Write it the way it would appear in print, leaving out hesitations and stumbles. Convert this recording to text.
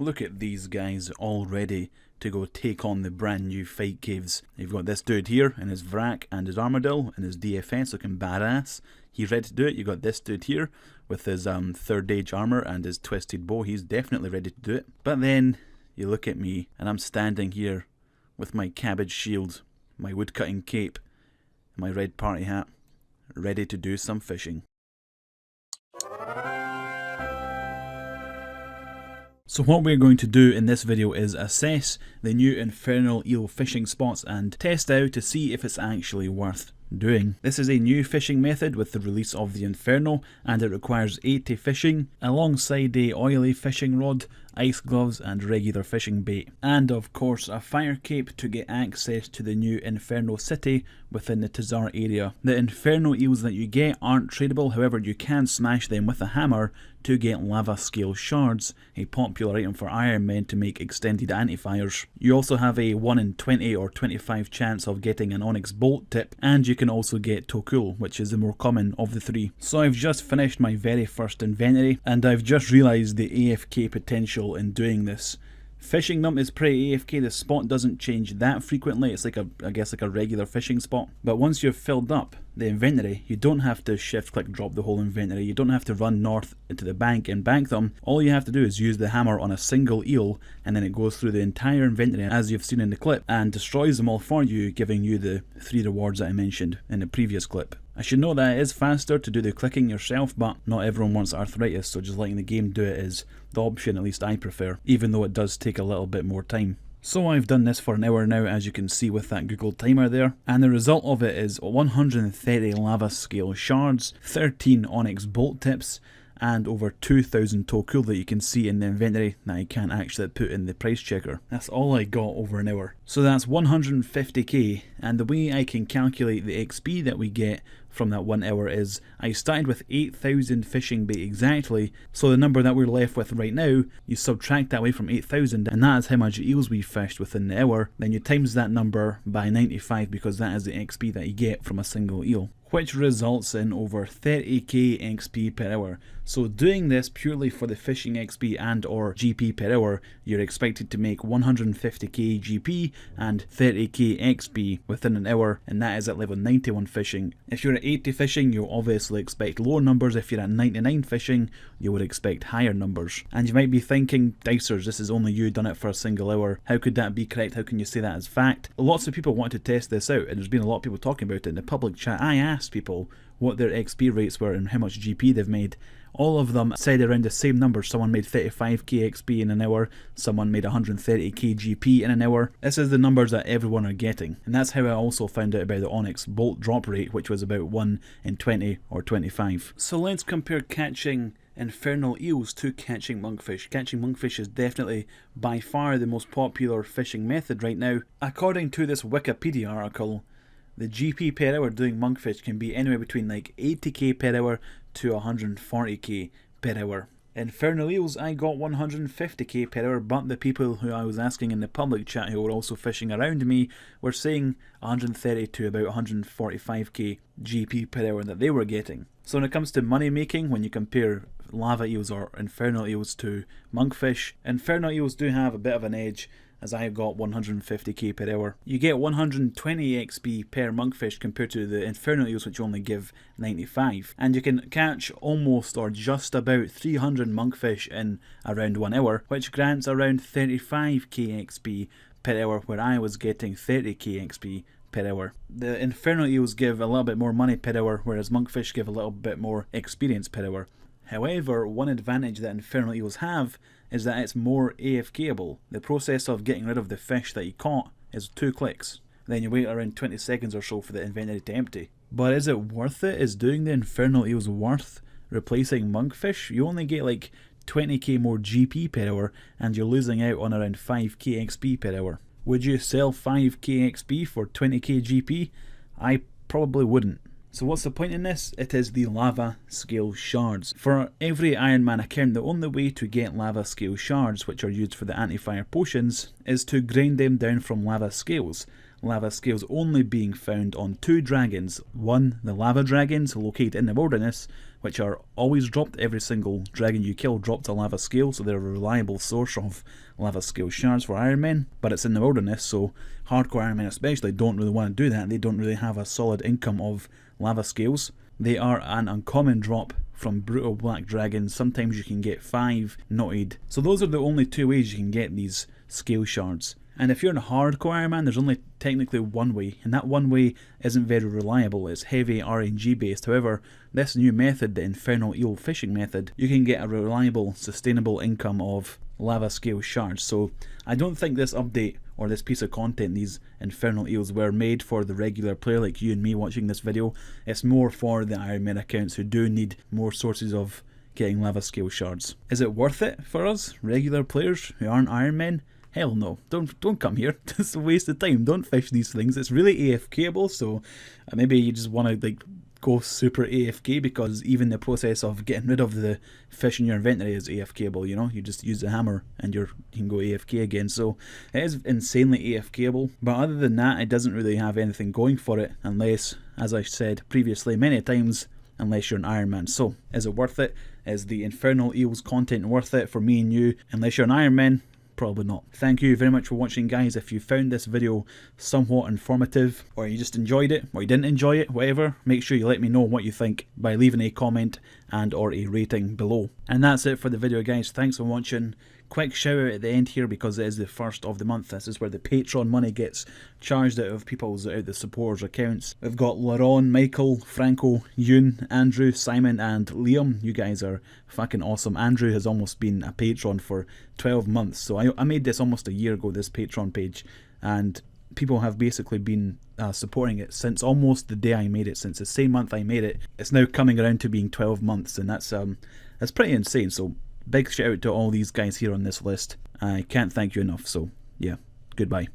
Look at these guys all ready to go take on the brand new fight caves. You've got this dude here in his Vrak and his Armadillo and his DFS looking badass. He's ready to do it. You got this dude here with his 3rd age armor and his twisted bow. He's definitely ready to do it. But then you look at me and I'm standing here with my cabbage shield, my woodcutting cape, my red party hat, ready to do some fishing. So what we're going to do in this video is assess the new Infernal Eel fishing spots and test out to see if it's actually worth doing. This is a new fishing method with the release of the Inferno, and it requires 80 fishing alongside a oily fishing rod, ice gloves and regular fishing bait, and of course a fire cape to get access to the new Inferno city within the tzhaar area. The Infernal Eels that you get aren't tradable, however you can smash them with a hammer to get lava scale shards, a popular item for Iron Men to make extended anti-fires. You also have a 1 in 20 or 25 chance of getting an onyx bolt tip, and you can also get Tokul, which is the more common of the three. So I've just finished my very first inventory, and I've just realised the AFK potential in doing this. Fishing them is pretty AFK, the spot doesn't change that frequently, it's like I guess like a regular fishing spot. But once you've filled up the inventory, you don't have to shift click drop the whole inventory, you don't have to run north into the bank and bank them. All you have to do is use the hammer on a single eel, and then it goes through the entire inventory as you've seen in the clip and destroys them all for you, giving you the 3 rewards that I mentioned in the previous clip. I should note that it is faster to do the clicking yourself, but not everyone wants arthritis, so just letting the game do it is the option at least I prefer, even though it does take a little bit more time. So I've done this for an hour now, as you can see with that Google timer there, and the result of it is 130 lava scale shards, 13 onyx bolt tips, and over 2,000 Tokul that you can see in the inventory that I can't actually put in the price checker. That's all I got over an hour. So that's 150k, and the way I can calculate the XP that we get from that 1 hour is I started with 8,000 fishing bait exactly, so the number that we're left with right now, you subtract that away from 8,000 and that is how much eels we fished within the hour, then you times that number by 95 because that is the XP that you get from a single eel, which results in over 30k XP per hour. So doing this purely for the fishing XP and or GP per hour, you're expected to make 150k GP and 30k XP within an hour, and that is at level 91 fishing. If you're at 80 fishing, you'll obviously expect lower numbers. If you're at 99 fishing, you would expect higher numbers. And you might be thinking, Dicerz, this is only you done it for a single hour. How could that be correct? How can you say that as fact? Lots of people want to test this out, and there's been a lot of people talking about it in the public chat. I asked people what their XP rates were and how much GP they've made. All of them said around the same number. Someone made 35k XP in an hour, someone made 130k GP in an hour. This is the numbers that everyone are getting, and that's how I also found out about the onyx bolt drop rate, which was about 1 in 20 or 25. So let's compare catching Infernal Eels to catching monkfish. Catching monkfish is definitely by far the most popular fishing method right now. According to this Wikipedia article, the GP per hour doing monkfish can be anywhere between like 80k per hour to 140k per hour. Infernal Eels, I got 150k per hour, but the people who I was asking in the public chat who were also fishing around me were saying 130 to about 145k GP per hour that they were getting. So when it comes to money making, when you compare lava eels or infernal eels to monkfish, infernal eels do have a bit of an edge, as I got 150k per hour. You get 120 XP per monkfish compared to the infernal eels, which only give 95. And you can catch almost or just about 300 monkfish in around 1 hour, which grants around 35k XP per hour, where I was getting 30k XP per hour. The infernal eels give a little bit more money per hour, whereas monkfish give a little bit more experience per hour. However, one advantage that infernal eels have is that it's more AFKable. The process of getting rid of the fish that you caught is 2 clicks. Then you wait around 20 seconds or so for the inventory to empty. But is it worth it? Is doing the infernal eels worth replacing monkfish? You only get like 20k more GP per hour and you're losing out on around 5k XP per hour. Would you sell 5k XP for 20k GP? I probably wouldn't. So what's the point in this? It is the lava scale shards. For every Iron Man account, the only way to get lava scale shards, which are used for the anti-fire potions, is to grind them down from lava scales. Lava scales only being found on 2 dragons. One, the lava dragons located in the wilderness, which are always dropped. Every single dragon you kill drops a lava scale, so they're a reliable source of lava scale shards for Iron Men, but it's in the wilderness, so hardcore Iron Men especially don't really want to do that. They don't really have a solid income of lava scales. They are an uncommon drop from brutal black dragons. Sometimes you can get 5 knotted. So those are the only 2 ways you can get these scale shards. And if you're in a hardcore Iron Man, there's only technically one way, and that one way isn't very reliable. It's heavy RNG based. However, this new method, the Infernal Eel fishing method, you can get a reliable, sustainable income of lava scale shards. So I don't think this update or this piece of content, these Infernal Eels, were made for the regular player like you and me watching this video. It's more for the Iron Man accounts who do need more sources of getting lava scale shards. Is it worth it for us, regular players who aren't Iron Men? Hell no, don't come here. It's a waste of time. Don't fish these things. It's really AFKable, so maybe you just want to like go super AFK, because even the process of getting rid of the fish in your inventory is AFKable, you know? You just use the hammer and you can go AFK again, so it is insanely AFKable. But other than that, it doesn't really have anything going for it, unless, as I said previously many times, unless you're an Iron Man. So, is it worth it? Is the Infernal Eels content worth it for me and you? Unless you're an Iron Man, probably not. Thank you very much for watching, guys. If you found this video somewhat informative, or you just enjoyed it, or you didn't enjoy it, whatever, make sure you let me know what you think by leaving a comment and or a rating below. And that's it for the video, guys. Thanks for watching. Quick shout out at the end here, because it is the first of the month. This is where the Patreon money gets charged out of the supporters' accounts. We've got Laron, Michael, Franco, Yoon, Andrew, Simon and Liam. You guys are fucking awesome. Andrew has almost been a patron for 12 months. So I made this almost a year ago, this Patreon page, and people have basically been supporting it since almost the day I made it, since the same month I made it. It's now coming around to being 12 months, and that's pretty insane. So big shout out to all these guys here on this list. I can't thank you enough, so yeah, goodbye.